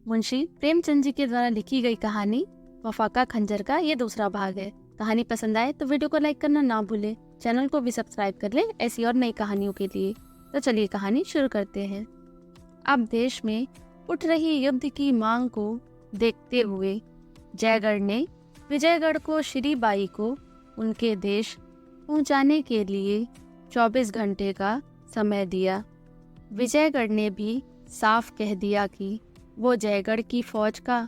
मुंशी प्रेमचंद जी के द्वारा लिखी गई कहानी वफा का खंजर का ये दूसरा भाग है। कहानी पसंद आए तो वीडियो को लाइक करना ना भूलें। चैनल को भी सब्सक्राइब कर लें ऐसी और नई कहानियों के लिए। तो चलिए कहानी शुरू करते हैं। अब देश में उठ रही युद्ध की मांग को देखते हुए जयगढ़ ने विजयगढ़ को श्री बाई को उनके देश पहुंचाने के लिए 24 घंटे का समय दिया। विजयगढ़ ने भी साफ कह दिया कि वो जयगढ़ की फौज का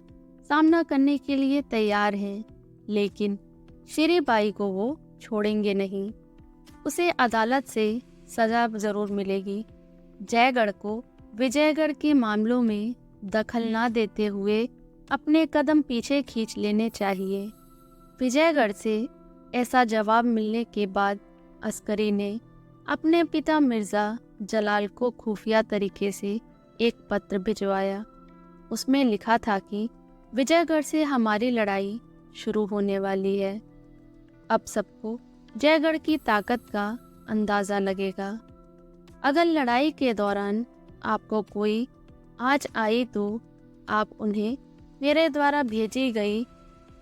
सामना करने के लिए तैयार हैं, लेकिन श्री बाई को वो छोड़ेंगे नहीं। उसे अदालत से सजा जरूर मिलेगी। जयगढ़ को विजयगढ़ के मामलों में दखल ना देते हुए अपने कदम पीछे खींच लेने चाहिए। विजयगढ़ से ऐसा जवाब मिलने के बाद अस्करी ने अपने पिता मिर्ज़ा जलाल को खुफिया तरीके से एक पत्र भिजवाया। उसमें लिखा था कि विजयगढ़ से हमारी लड़ाई शुरू होने वाली है। अब सबको जयगढ़ की ताकत का अंदाज़ा लगेगा। अगर लड़ाई के दौरान आपको कोई आँच आई तो आप उन्हें मेरे द्वारा भेजी गई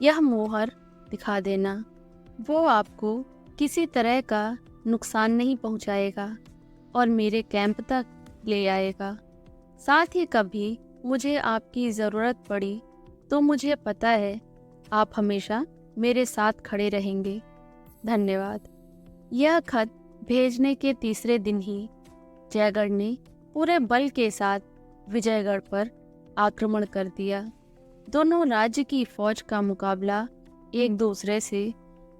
यह मोहर दिखा देना। वो आपको किसी तरह का नुकसान नहीं पहुंचाएगा और मेरे कैंप तक ले आएगा। साथ ही कभी मुझे आपकी ज़रूरत पड़ी तो मुझे पता है आप हमेशा मेरे साथ खड़े रहेंगे। धन्यवाद। यह खत भेजने के तीसरे दिन ही जयगढ़ ने पूरे बल के साथ विजयगढ़ पर आक्रमण कर दिया। दोनों राज्य की फौज का मुकाबला एक दूसरे से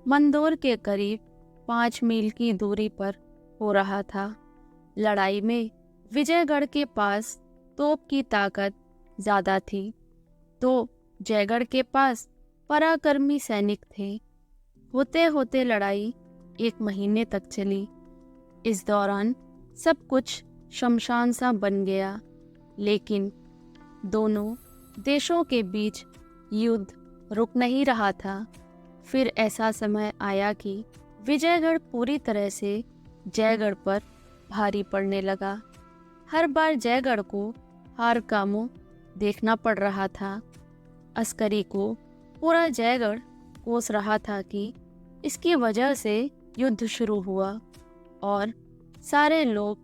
मंदोर के करीब 5 मील की दूरी पर हो रहा था। लड़ाई में विजयगढ़ के पास तोप की ताकत ज़्यादा थी तो जयगढ़ के पास पराक्रमी सैनिक थे। होते होते लड़ाई 1 महीने तक चली। इस दौरान सब कुछ शमशान सा बन गया, लेकिन दोनों देशों के बीच युद्ध रुक नहीं रहा था। फिर ऐसा समय आया कि विजयगढ़ पूरी तरह से जयगढ़ पर भारी पड़ने लगा। हर बार जयगढ़ को हार का मुंह देखना पड़ रहा था। अस्करी को पूरा जयगढ़ कोस रहा था कि इसकी वजह से युद्ध शुरू हुआ और सारे लोग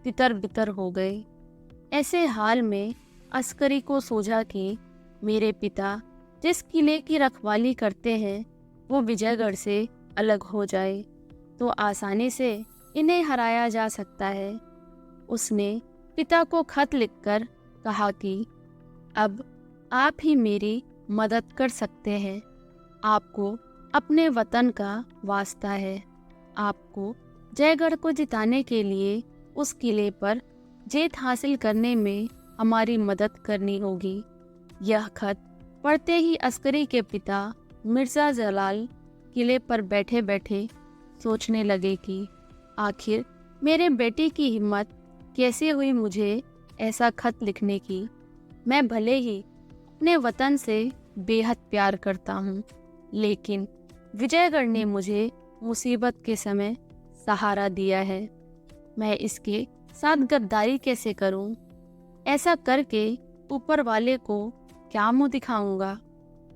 तितर बितर हो गए। ऐसे हाल में अस्करी को सूझा कि मेरे पिता जिस किले की रखवाली करते हैं वो विजयगढ़ से अलग हो जाए तो आसानी से इन्हें हराया जा सकता है। उसने पिता को खत लिखकर कहा कि अब आप ही मेरी मदद कर सकते हैं। आपको अपने वतन का वास्ता है। आपको जयगढ़ को जिताने के लिए उस किले पर जीत हासिल करने में हमारी मदद करनी होगी। यह खत पढ़ते ही अस्करी के पिता मिर्ज़ा जलाल किले पर बैठे बैठे सोचने लगे कि आखिर मेरे बेटे की हिम्मत कैसे हुई मुझे ऐसा खत लिखने की। मैं भले ही अपने वतन से बेहद प्यार करता हूँ, लेकिन विजयगढ़ ने मुझे मुसीबत के समय सहारा दिया है। मैं इसके साथ गद्दारी कैसे करूँ? ऐसा करके ऊपर वाले को क्या मुँह दिखाऊंगा?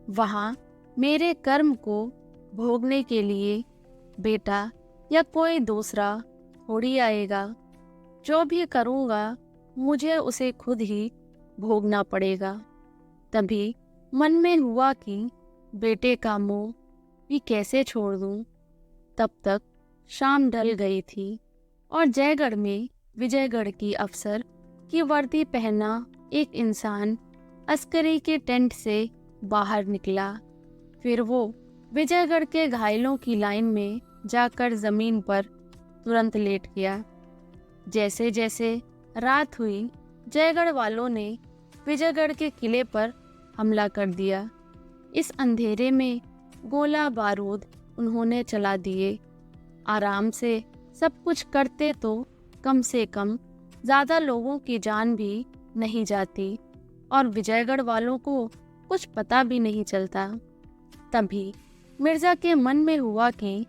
वहाँ मेरे कर्म को भोगने के लिए बेटा या कोई दूसरा थोड़ी आएगा। जो भी करूँगा मुझे उसे खुद ही भोगना पड़ेगा। तभी मन में हुआ कि बेटे का मुंह भी कैसे छोड़ दूँ। तब तक शाम ढल गई थी और जयगढ़ में विजयगढ़ की अफसर की वर्दी पहना एक इंसान अस्करी के टेंट से बाहर निकला। फिर वो विजयगढ़ के घायलों की लाइन में जाकर जमीन पर तुरंत लेट गया। जैसे जैसे रात हुई जयगढ़ वालों ने विजयगढ़ के किले पर हमला कर दिया। इस अंधेरे में गोला बारूद उन्होंने चला दिए। आराम से सब कुछ करते तो कम से कम ज़्यादा लोगों की जान भी नहीं जाती और विजयगढ़ वालों को कुछ पता भी नहीं चलता। तभी मिर्ज़ा के मन में हुआ कि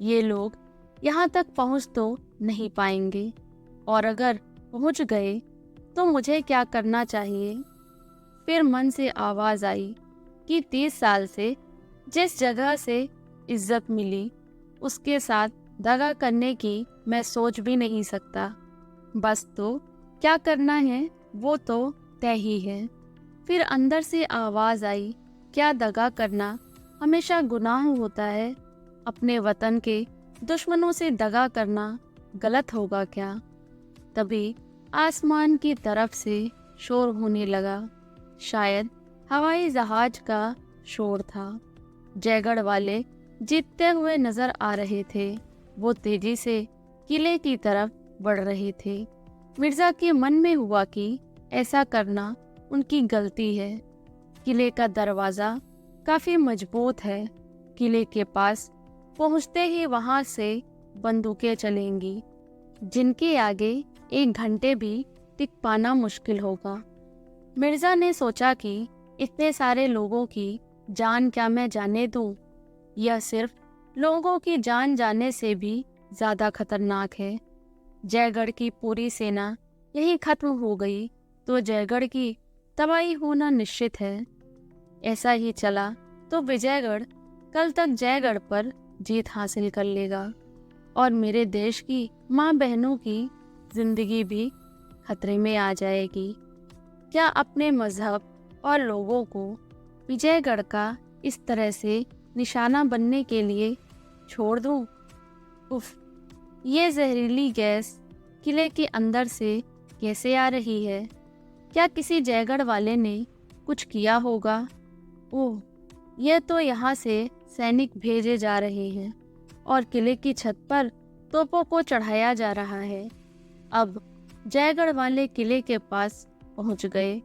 ये लोग यहाँ तक पहुँच तो नहीं पाएंगे और अगर पहुँच गए तो मुझे क्या करना चाहिए। फिर मन से आवाज आई कि 30 साल से जिस जगह से इज्जत मिली उसके साथ दगा करने की मैं सोच भी नहीं सकता। बस तो क्या करना है वो तो तय ही है। फिर अंदर से आवाज आई, क्या दगा करना हमेशा गुनाह होता है? अपने वतन के दुश्मनों से दगा करना गलत होगा क्या? तभी आसमान की तरफ से शोर होने लगा। शायद हवाई जहाज का शोर था। जयगढ़ वाले जीतते हुए नजर आ रहे थे। वो तेजी से किले की तरफ बढ़ रहे थे। मिर्जा के मन में हुआ कि ऐसा करना उनकी गलती है। किले का दरवाजा काफी मजबूत है। किले के पास पहुंचते ही वहां से बंदूकें चलेंगी, जिनके आगे 1 घंटे भी टिक पाना मुश्किल होगा। मिर्जा ने सोचा कि इतने सारे लोगों की जान क्या मैं जाने दूं? यह सिर्फ लोगों की जान जाने से भी ज्यादा खतरनाक है। जयगढ़ की पूरी सेना यही खत्म हो गई तो जयगढ़ की तबाही होना निश्चित है। ऐसा ही चला तो विजयगढ़ कल तक जयगढ़ पर जीत हासिल कर लेगा और मेरे देश की माँ बहनों की जिंदगी भी खतरे में आ जाएगी। क्या अपने मजहब और लोगों को विजयगढ़ का इस तरह से निशाना बनने के लिए छोड़ दूं? उफ, ये जहरीली गैस किले के अंदर से कैसे आ रही है? क्या किसी जयगढ़ वाले ने कुछ किया होगा? ओह, यह तो यहाँ से सैनिक भेजे जा रहे हैं और किले की छत पर तोपों को चढ़ाया जा रहा है। अब जयगढ़ वाले किले के पास पहुंच गए।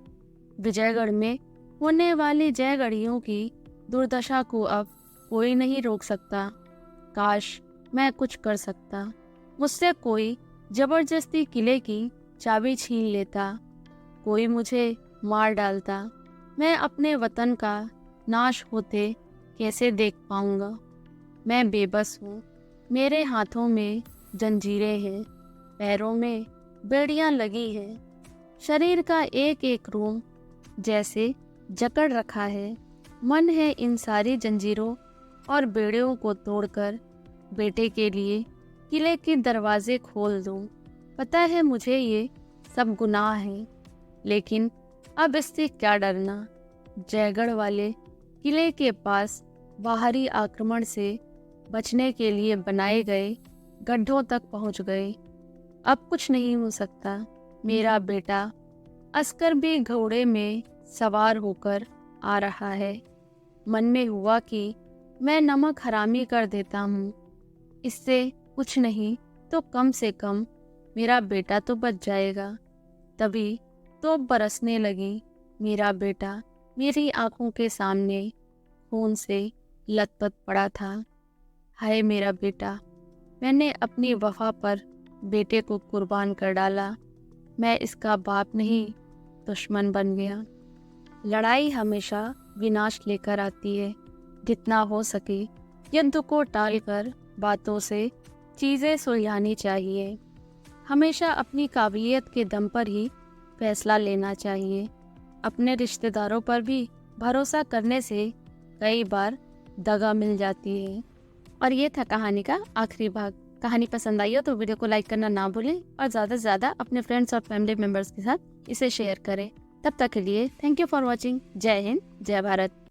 विजयगढ़ में होने वाली जयगढ़ियों की दुर्दशा को अब कोई नहीं रोक सकता। काश मैं कुछ कर सकता। मुझसे कोई जबरदस्ती किले की चाबी छीन लेता, कोई मुझे मार डालता। मैं अपने वतन का नाश होते कैसे देख पाऊंगा? मैं बेबस हूँ। मेरे हाथों में जंजीरें हैं, पैरों में बेड़ियां लगी हैं। शरीर का एक एक रोम जैसे जकड़ रखा है। मन है इन सारी जंजीरों और बेड़ियों को तोड़कर बेटे के लिए किले के दरवाजे खोल दूं। पता है मुझे ये सब गुनाह है, लेकिन अब इससे क्या डरना? जयगढ़ वाले किले के पास बाहरी आक्रमण से बचने के लिए बनाए गए गड्ढों तक पहुंच गए। अब कुछ नहीं हो सकता। मेरा बेटा अस्कर भी घोड़े में सवार होकर आ रहा है। मन में हुआ कि मैं नमक हरामी कर देता हूँ। इससे कुछ नहीं तो कम से कम मेरा बेटा तो बच जाएगा। तभी तोप बरसने लगी। मेरा बेटा मेरी आंखों के सामने खून से लथपथ पड़ा था। हाय मेरा बेटा, मैंने अपनी वफा पर बेटे को कुर्बान कर डाला। मैं इसका बाप नहीं, दुश्मन बन गया। लड़ाई हमेशा विनाश लेकर आती है। जितना हो सके युद्ध को टालकर बातों से चीज़ें सुलझानी चाहिए। हमेशा अपनी काबिलियत के दम पर ही फैसला लेना चाहिए। अपने रिश्तेदारों पर भी भरोसा करने से कई बार दगा मिल जाती है। और ये था कहानी का आखिरी भाग। कहानी पसंद आई हो तो वीडियो को लाइक करना ना भूलें और ज़्यादा से ज़्यादा अपने फ्रेंड्स और फैमिली मेम्बर्स के साथ इसे शेयर करें। तब तक के लिए थैंक यू फॉर वॉचिंग। जय हिंद, जय भारत।